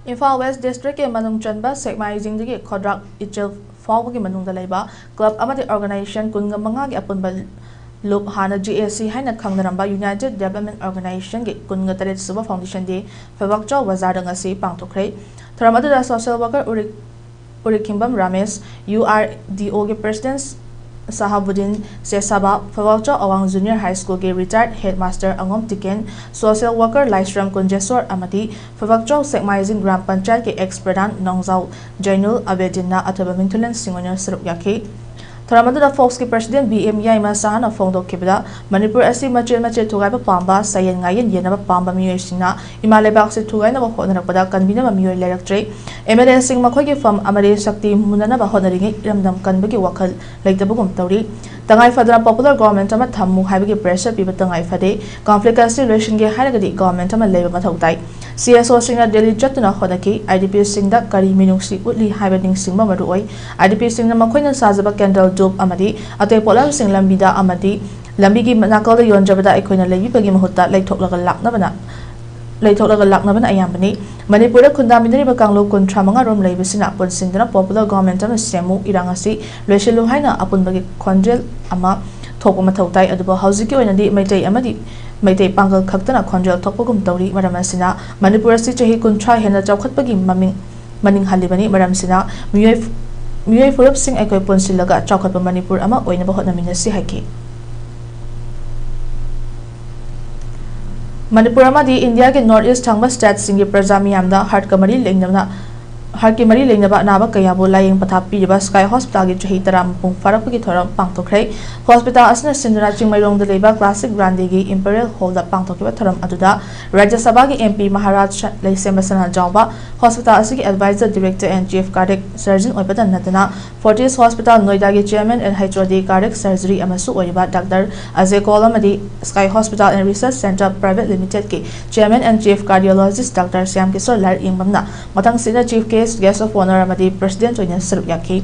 Imphal West District ke manung chanba sekmaijing digi khodrak ichil fawgi manung da leiba club amadi organization kunga manga gi apunba loop hana GAC haina khangdaramba United Development Organization gi kunga taret suba Foundation Day Phoubakchao Bazar da ngasi pangthokkhre tharamadu da social worker Urikimbam Ramesh URDO ge president Sahabuddin Sesaba Phoubakchao Awang Junior High School ke retired headmaster Angom Tiken social worker Laisram Kunjeswar amati Phoubakchao Sekmaijing Gram Panchayat ke ex Pradhan Nongzau Jainul Abedinna athaba mingthulan singona sarup yakhi Tharamadu da Fox ke president BM Yaima Sahana Phongdokkibda Manipur asi machel thugaiba pamba sayen ngayen yenaba pamba miyoi singna imalebak se thugaina ba honarakpada kanbina ba miyoi leraktre MLA sing makhoi ke fam amare shakti munana ba honaringe ramdam kanbagi wakhal leitabugum tawri tangai fadra popular government ama thammu haibagi pressure piba tangai fade conflict resolution ge hairagadi government ama leiba mathautai CSO singna Delhi jatuna hodaki IDP singda kari minungsi utli haibaning singma maruoi IDP singna makhoina sajaba candle job amadi ate polam sing lambida amadi lambigi nakal yonjabada aikoina leibagi mahutta leithoklaga laknabana ayambani Manipur khundamidari ba kanglo kuntra manga rom leibisina punsindana popular government ama semu irangasi loiselu haina apunbagi khonjel ama thokpa mathautai aduba haujiki oinadi maitai amadi Maitai Pangal Kaktana Konjel Tokpogum Tauri Maramasina Manipur si chahi kuntra hena chawkhatpagi maning halibani maramsina miyoi furup sing aikoi ponsilaga chawkhatpa Manipur ama oinaba hotnaminasi haiki Manipur amadi India ke North East thangba state singi praja miyamda heart kamari lengnaba naba kayabo laying pathapi riba Sky Hospital gi chahi taram pung farakpagi thoram pangthokkhre hospital asna sindra chingmairong da leba classic grande gi Imperial Hall da pangthokkiba thoram aduda Rajya Sabha gi MP Maharaj Leisemasana Jawba hospital asigi advisor director and chief cardiac surgeon oibada natana Fortis Hospital Noida gi chairman and HOD cardiac surgery amasu oiba Dr. Ajay Kolamadi Sky Hospital and Research Center Private Limited ki chairman and chief cardiologist Dr. Syam Kishore Lar Ingbamna matang sina chief guest of honor amadi president oina sarup yakhi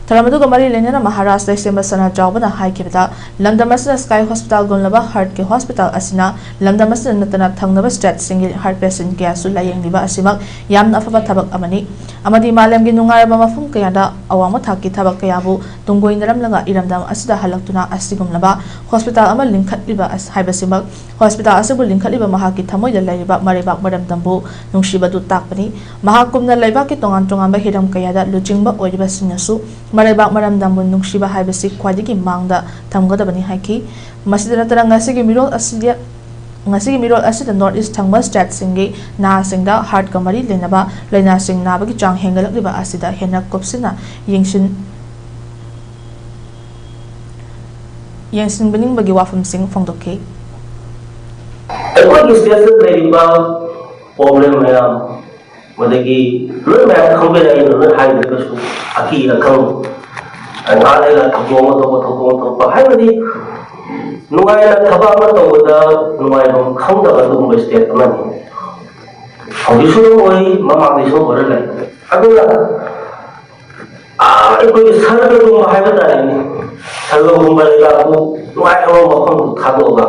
Tharamadu gamari lenena Maharaj Leisemasana Jawbana haikibda Lamdamasna Sky Hospital gonlaba heart ke hospital asina Lamdamasna natana thangnaba state single heart patient kya su layeng liba asimak yamna afaba thabak amani amadi malam gi nungaraba mafum kayada awama thaki thabak kayabu tunggoinaram langa iramdam asida halaktuna asigumlaba hospital ama linkhat liba haibasimak hospital asabu linkhat liba mahaki thamoi da laiba marebak madam dambu nungsibadu takpani mahakumna laiba ki tongan ba hiram kayada lujingba oiba sinasu Marebak maram dambu nungshiba haibasi khwadigi mangda thamgadabani haiki masidana tarangasi gi mirol asida North East thangba state singi na singda heart kamari lenaba laina sing nabagi chang hengalakliba asida hena kopsina yengsin bening bagi wafum sing phongdokhe Ekoi station leriba problem maya madagi loi maya khambe lai no hai de kasu aki la khang ngale la thogoma to haibadi nuai la thaba ma to da nuai dom khangda ba dum state amani audisu oi mama diso bor lai adula ekoi sarga dum haibada ni sarga gum ba la ko nuai ro ma kham thabo ba